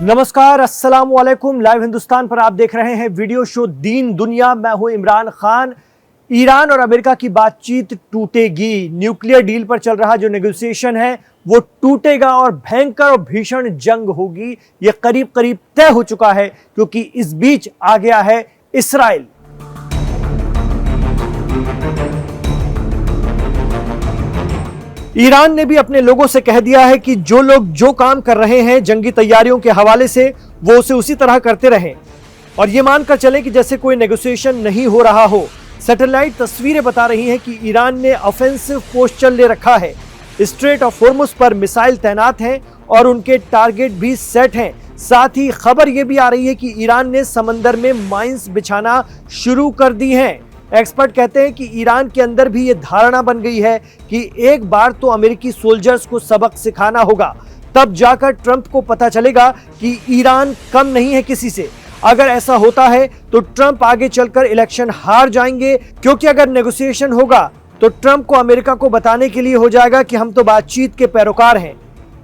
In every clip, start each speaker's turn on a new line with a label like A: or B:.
A: नमस्कार, अस्सलाम वालेकुम। लाइव हिंदुस्तान पर आप देख रहे हैं वीडियो शो दीन दुनिया। मैं हूं इमरान खान। ईरान और अमेरिका की बातचीत टूटेगी। न्यूक्लियर डील पर चल रहा जो नेगोशिएशन है वो टूटेगा और भयंकर और भीषण जंग होगी। ये करीब करीब तय हो चुका है क्योंकि इस बीच आ गया है इस्राइल। ईरान ने भी अपने लोगों से कह दिया है कि जो लोग जो काम कर रहे हैं जंगी तैयारियों के हवाले से वो उसे उसी तरह करते रहें और ये मानकर चलें कि जैसे कोई नेगोशिएशन नहीं हो रहा हो। सैटेलाइट तस्वीरें बता रही हैं कि ईरान ने ऑफेंसिव पोस्चर ले रखा है। स्ट्रेट ऑफ होर्मुज पर मिसाइल तैनात हैं और उनके टारगेट भी सेट हैं। साथ ही खबर यह भी आ रही है कि ईरान ने समंदर में माइंस बिछाना शुरू कर दी हैं। एक्सपर्ट कहते हैं कि ईरान के अंदर भी ये धारणा बन गई है कि एक बार तो अमेरिकी सोल्जर्स को सबक सिखाना होगा, तब जाकर ट्रंप को पता चलेगा कि ईरान कम नहीं है किसी से। अगर ऐसा होता है तो ट्रंप आगे चलकर इलेक्शन हार जाएंगे, क्योंकि अगर नेगोशिएशन होगा तो ट्रंप को अमेरिका को बताने के लिए हो जाएगा कि हम तो बातचीत के पैरोकार हैं।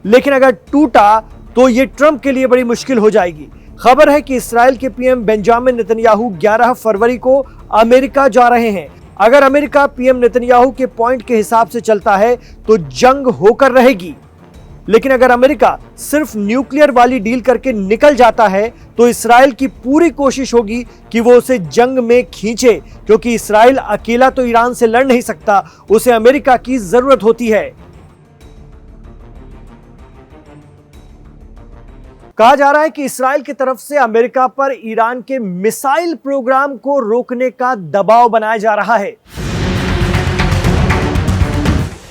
A: लेकिन अगर टूटा तो ये ट्रंप के लिए बड़ी मुश्किल हो जाएगी। खबर है कि इस्राएल के पीएम बेंजामिन नेतन्याहू 11 फरवरी को अमेरिका जा रहे हैं। अगर अमेरिका पीएम नेतन्याहू के पॉइंट के हिसाब से चलता है तो जंग होकर रहेगी। लेकिन अगर अमेरिका सिर्फ न्यूक्लियर वाली डील करके निकल जाता है तो इस्राएल की पूरी कोशिश होगी कि वो उसे जंग में खींचे, क्योंकि इस्राएल अकेला तो ईरान से लड़ नहीं सकता, उसे अमेरिका की जरूरत होती है। कहा जा रहा है कि इस्राएल की तरफ से अमेरिका पर ईरान के मिसाइल प्रोग्राम को रोकने का दबाव बनाया जा रहा है।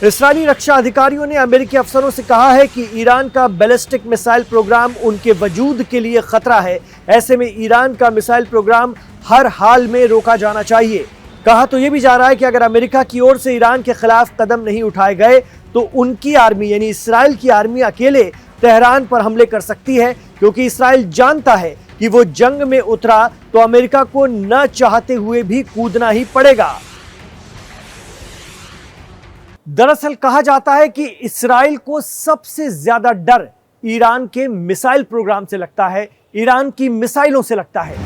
A: इस्राएली रक्षा अधिकारियों ने अमेरिकी अफसरों से कहा है कि ईरान का बैलिस्टिक मिसाइल प्रोग्राम उनके वजूद के लिए खतरा है। ऐसे में ईरान का मिसाइल प्रोग्राम हर हाल में रोका जाना चाहिए। कहा तो यह भी जा रहा है कि अगर अमेरिका की ओर से ईरान के खिलाफ कदम नहीं उठाए गए तो उनकी आर्मी यानी इस्राएल की आर्मी अकेले तेहरान पर हमले कर सकती है, क्योंकि इस्राएल जानता है कि वो जंग में उतरा तो अमेरिका को न चाहते हुए भी कूदना ही पड़ेगा। दरअसल कहा जाता है कि इस्राएल को सबसे ज्यादा डर ईरान के मिसाइल प्रोग्राम से लगता है, ईरान की मिसाइलों से लगता है।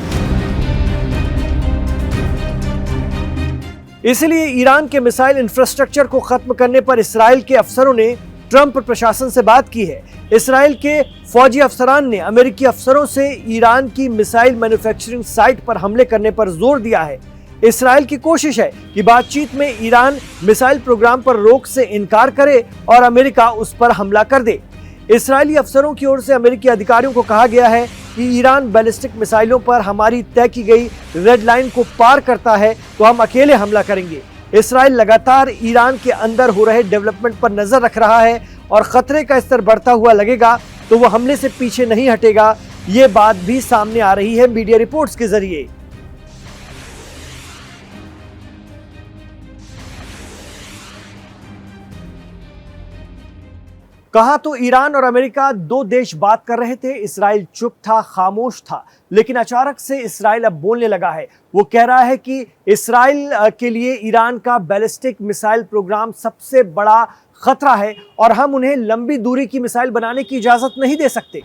A: इसलिए ईरान के मिसाइल इंफ्रास्ट्रक्चर को खत्म करने पर इस्राएल के अफसरों ने ट्रंप प्रशासन से बात की है। इस्राएल के फौजी अफसरान ने अमेरिकी अफसरों से ईरान की मिसाइल मैन्युफैक्चरिंग साइट पर हमले करने पर जोर दिया है। इस्राएल की कोशिश है कि बातचीत में ईरान मिसाइल प्रोग्राम पर रोक से इनकार करे और अमेरिका उस पर हमला कर दे। इस्राएली अफसरों की ओर से अमेरिकी अधिकारियों को कहा गया है कि ईरान बैलिस्टिक मिसाइलों पर हमारी तय की गई रेड लाइन को पार करता है तो हम अकेले हमला करेंगे। इस्राएल लगातार ईरान के अंदर हो रहे डेवलपमेंट पर नजर रख रहा है और खतरे का स्तर बढ़ता हुआ लगेगा तो वो हमले से पीछे नहीं हटेगा। ये बात भी सामने आ रही है मीडिया रिपोर्ट्स के जरिए। कहा तो ईरान और अमेरिका दो देश बात कर रहे थे, इस्राइल चुप था, खामोश था, लेकिन अचानक से इस्राइल अब बोलने लगा है। वो कह रहा है कि इस्राइल के लिए ईरान का बैलिस्टिक मिसाइल प्रोग्राम सबसे बड़ा खतरा है और हम उन्हें लंबी दूरी की मिसाइल बनाने की इजाजत नहीं दे सकते।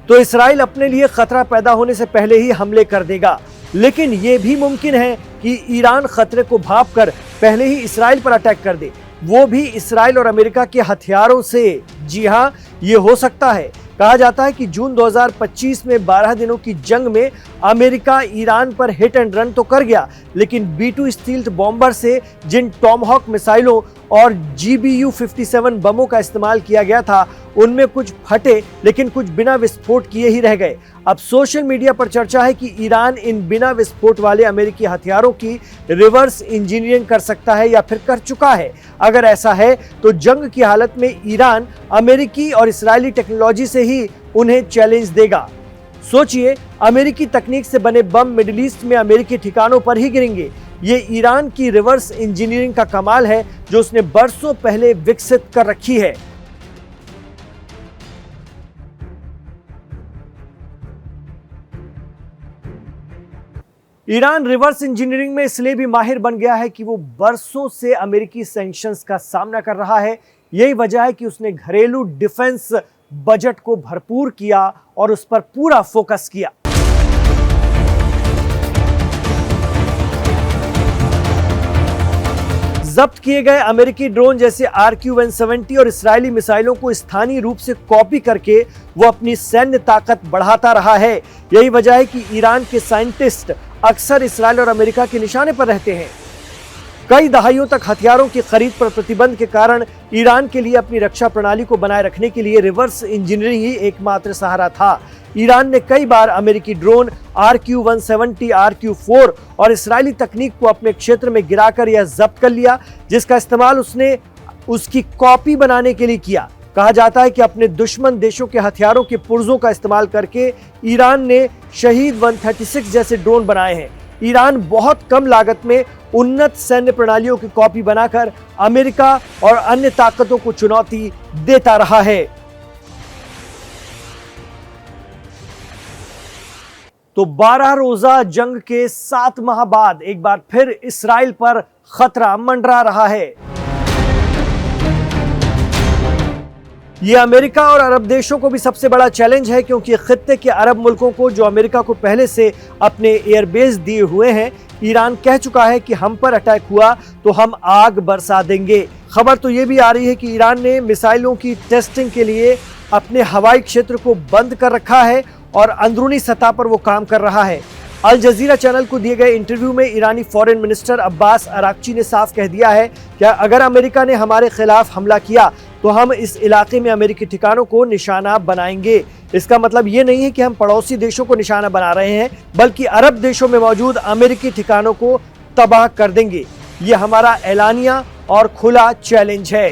A: तो इस्राइल अपने लिए खतरा पैदा होने से पहले ही हमले कर देगा। लेकिन यह भी मुमकिन है कि ईरान खतरे को भांपकर पहले ही इस्राइल पर अटैक कर दे, वो भी इस्राइल और अमेरिका के हथियारों से। जी हां, ये हो सकता है। कहा जाता है कि जून 2025 में 12 दिनों की जंग में अमेरिका ईरान पर हिट एंड रन तो कर गया, लेकिन B-2 स्टील्थ बॉम्बर से जिन टॉमहॉक मिसाइलों और GBU-57 बमों का इस्तेमाल किया गया था उनमें कुछ फटे, लेकिन कुछ बिना विस्फोट किए ही रह गए। अब सोशल मीडिया पर चर्चा है कि ईरान इन बिना विस्फोट वाले अमेरिकी हथियारों की रिवर्स इंजीनियरिंग कर सकता है या फिर कर चुका है। अगर ऐसा है तो जंग की हालत में ईरान अमेरिकी और इस्राएली टेक्नोलॉजी से ही उन्हें चैलेंज देगा। सोचिए, अमेरिकी तकनीक से बने बम मिडिल ईस्ट में अमेरिकी ठिकानों पर ही गिरेंगे। ये ईरान की रिवर्स इंजीनियरिंग का कमाल है जो उसने बरसों पहले विकसित कर रखी है। ईरान रिवर्स इंजीनियरिंग में इसलिए भी माहिर बन गया है कि वो बरसों से अमेरिकी सैंक्शंस का सामना कर रहा है। यही वजह है कि उसने घरेलू डिफेंस बजट को भरपूर किया और उस पर पूरा फोकस किया। जब्त किए गए अमेरिकी ड्रोन जैसे RQ-170 और इस्राएली मिसाइलों को स्थानीय रूप से कॉपी करके वो अपनी सैन्य ताकत बढ़ाता रहा है। यही वजह है कि ईरान के साइंटिस्ट अक्सर इस्राएल और अमेरिका के निशाने पर रहते हैं। कई दहाइयों तक हथियारों की खरीद पर प्रतिबंध के कारण ईरान के लिए अपनी रक्षा प्रणाली को बनाए रखने के लिए रिवर्स इंजीनियरिंग ही एकमात्र सहारा था। ईरान ने कई बार अमेरिकी ड्रोन RQ-170, RQ-4 और इस्राएली तकनीक को अपने क्षेत्र में गिराकर यह जब्त कर लिया, जिसका इस्तेमाल उसने उसकी कॉपी बनाने के लिए किया। कहा जाता है कि अपने दुश्मन देशों के हथियारों के पुर्जों का इस्तेमाल करके ईरान ने शहीद 136 जैसे ड्रोन बनाए हैं। ईरान बहुत कम लागत में उन्नत सैन्य प्रणालियों की कॉपी बनाकर अमेरिका और अन्य ताकतों को चुनौती देता रहा है। तो 12 रोजा जंग के 7 माह बाद एक बार फिर इस्राएल पर खतरा मंडरा रहा है। यह अमेरिका और अरब देशों को भी सबसे बड़ा चैलेंज है, क्योंकि खित्ते के अरब मुल्कों को, जो अमेरिका को पहले से अपने एयरबेस दिए हुए हैं, ईरान कह चुका है कि हम पर अटैक हुआ तो हम आग बरसा देंगे। खबर तो यह भी आ रही है कि ईरान ने मिसाइलों की टेस्टिंग के लिए अपने हवाई क्षेत्र को बंद कर रखा है और अंदरूनी सतह पर वो काम कर रहा है। अल जजीरा चैनल को दिए गए इंटरव्यू में ईरानी फॉरेन मिनिस्टर अब्बास अराक्ची ने साफ कह दिया है कि अगर अमेरिका ने हमारे खिलाफ हमला किया तो हम इस इलाके में अमेरिकी ठिकानों को निशाना बनाएंगे। इसका मतलब ये नहीं है कि हम पड़ोसी देशों को निशाना बना रहे हैं, बल्कि अरब देशों में मौजूद अमेरिकी ठिकानों को तबाह कर देंगे। ये हमारा ऐलानिया और खुला चैलेंज है।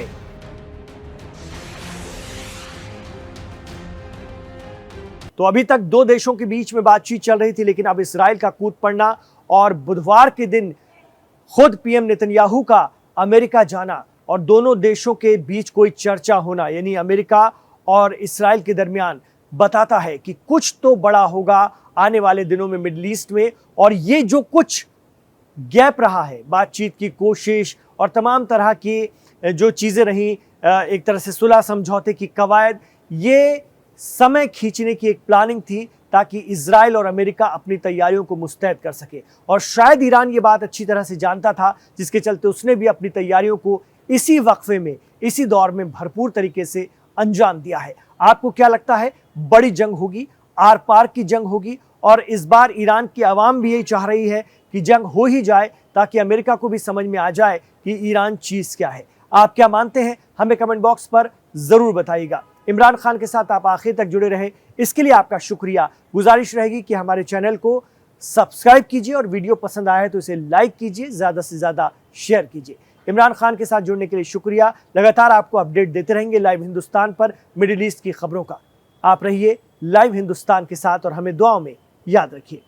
A: तो अभी तक दो देशों के बीच में बातचीत चल रही थी, लेकिन अब इस्राएल का कूद पड़ना और बुधवार के दिन खुद पीएम नेतन्याहू का अमेरिका जाना और दोनों देशों के बीच कोई चर्चा होना, यानी अमेरिका और इस्राएल के दरमियान, बताता है कि कुछ तो बड़ा होगा आने वाले दिनों में मिडिल ईस्ट में। और ये जो कुछ गैप रहा है, बातचीत की कोशिश और तमाम तरह की जो चीजें रहीं, एक तरह से सुलह समझौते की कवायद, ये समय खींचने की एक प्लानिंग थी ताकि इजराइल और अमेरिका अपनी तैयारियों को मुस्तैद कर सके। और शायद ईरान ये बात अच्छी तरह से जानता था, जिसके चलते उसने भी अपनी तैयारियों को इसी वक्फे में, इसी दौर में भरपूर तरीके से अंजाम दिया है। आपको क्या लगता है? बड़ी जंग होगी, आर पार की जंग होगी, और इस बार ईरान की आवाम भी यही चाह रही है कि जंग हो ही जाए ताकि अमेरिका को भी समझ में आ जाए कि ईरान चीज क्या है। आप क्या मानते हैं? हमें कमेंट बॉक्स पर जरूर बताइएगा। इमरान खान के साथ आप आखिर तक जुड़े रहे, इसके लिए आपका शुक्रिया। गुजारिश रहेगी कि हमारे चैनल को सब्सक्राइब कीजिए और वीडियो पसंद आया है तो इसे लाइक कीजिए, ज्यादा से ज्यादा शेयर कीजिए। इमरान खान के साथ जुड़ने के लिए शुक्रिया। लगातार आपको अपडेट देते रहेंगे लाइव हिंदुस्तान पर मिडिल ईस्ट की खबरों का। आप रहिए लाइव हिंदुस्तान के साथ और हमें दुआओं में याद रखिए।